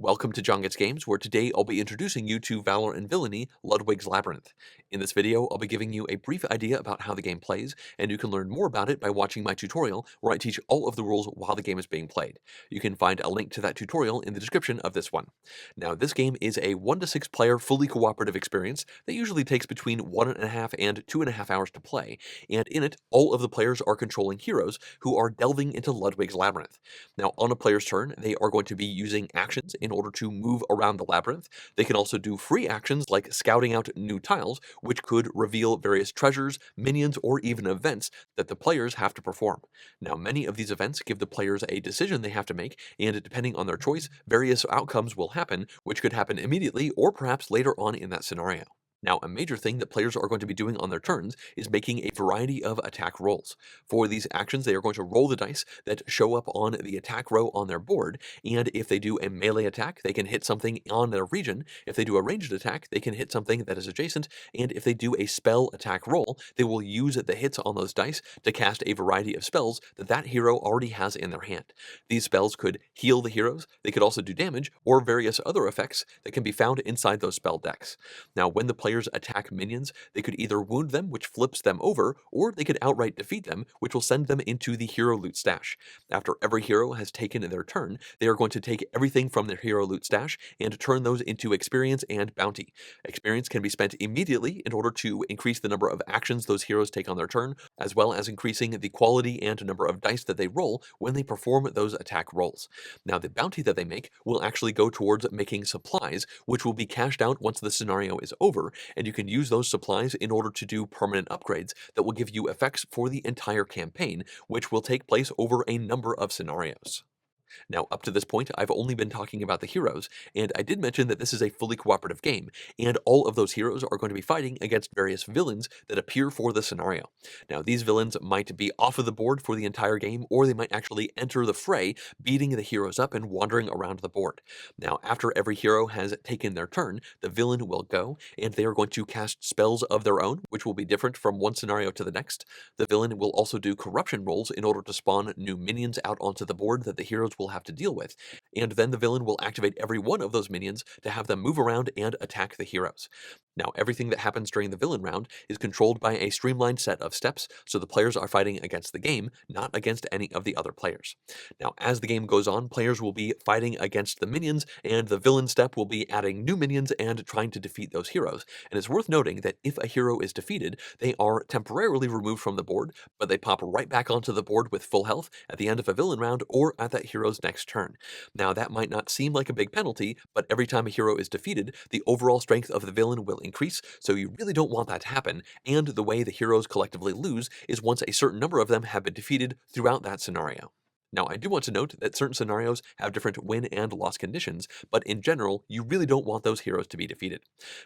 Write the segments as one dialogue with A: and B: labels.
A: Welcome to John Gets Games, where today I'll be introducing you to Valor and Villainy, Lludwik's Labyrinth. In this video, I'll be giving you a brief idea about how the game plays, and you can learn more about it by watching my tutorial, where I teach all of the rules while the game is being played. You can find a link to that tutorial in the description of this one. Now, this game is a 1 to 6 player fully cooperative experience that usually takes between 1.5 and 2.5 hours to play, and in it, all of the players are controlling heroes who are delving into Lludwik's Labyrinth. Now, on a player's turn, they are going to be using actions in order to move around the labyrinth. They can also do free actions like scouting out new tiles, which could reveal various treasures, minions, or even events that the players have to perform. Now, many of these events give the players a decision they have to make, and depending on their choice, various outcomes will happen, which could happen immediately or perhaps later on in that scenario. Now, a major thing that players are going to be doing on their turns is making a variety of attack rolls. For these actions, they are going to roll the dice that show up on the attack row on their board, and if they do a melee attack, they can hit something on their region. If they do a ranged attack, they can hit something that is adjacent, and if they do a spell attack roll, they will use the hits on those dice to cast a variety of spells that that hero already has in their hand. These spells could heal the heroes, they could also do damage, or various other effects that can be found inside those spell decks. Now, when the players attack minions, they could either wound them, which flips them over, or they could outright defeat them, which will send them into the hero loot stash. After every hero has taken their turn, they are going to take everything from their hero loot stash and turn those into experience and bounty. Experience can be spent immediately in order to increase the number of actions those heroes take on their turn, as well as increasing the quality and number of dice that they roll when they perform those attack rolls. Now, the bounty that they make will actually go towards making supplies, which will be cashed out once the scenario is over, and you can use those supplies in order to do permanent upgrades that will give you effects for the entire campaign, which will take place over a number of scenarios. Now, up to this point, I've only been talking about the heroes, and I did mention that this is a fully cooperative game, and all of those heroes are going to be fighting against various villains that appear for the scenario. Now, these villains might be off of the board for the entire game, or they might actually enter the fray, beating the heroes up and wandering around the board. Now, after every hero has taken their turn, the villain will go, and they are going to cast spells of their own, which will be different from one scenario to the next. The villain will also do corruption rolls in order to spawn new minions out onto the board that the heroes will have to deal with, and then the villain will activate every one of those minions to have them move around and attack the heroes. Now, everything that happens during the villain round is controlled by a streamlined set of steps, so the players are fighting against the game, not against any of the other players. Now, as the game goes on, players will be fighting against the minions, and the villain step will be adding new minions and trying to defeat those heroes. And it's worth noting that if a hero is defeated, they are temporarily removed from the board, but they pop right back onto the board with full health at the end of a villain round or at that hero's next turn. Now, that might not seem like a big penalty, but every time a hero is defeated, the overall strength of the villain will increase, so you really don't want that to happen, and the way the heroes collectively lose is once a certain number of them have been defeated throughout that scenario. Now, I do want to note that certain scenarios have different win and loss conditions, but in general, you really don't want those heroes to be defeated.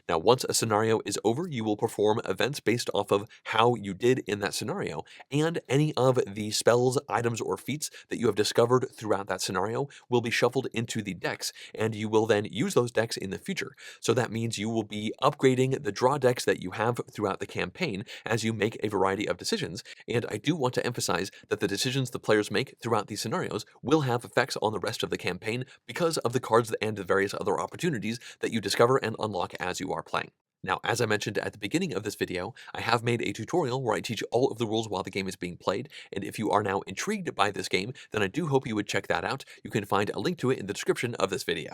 A: Now, once a scenario is over, you will perform events based off of how you did in that scenario, and any of the spells, items, or feats that you have discovered throughout that scenario will be shuffled into the decks, and you will then use those decks in the future. So that means you will be upgrading the draw decks that you have throughout the campaign as you make a variety of decisions, and I do want to emphasize that the decisions the players make throughout these scenarios will have effects on the rest of the campaign because of the cards and the various other opportunities that you discover and unlock as you are playing. Now, as I mentioned at the beginning of this video, I have made a tutorial where I teach all of the rules while the game is being played, and if you are now intrigued by this game, then I do hope you would check that out. You can find a link to it in the description of this video.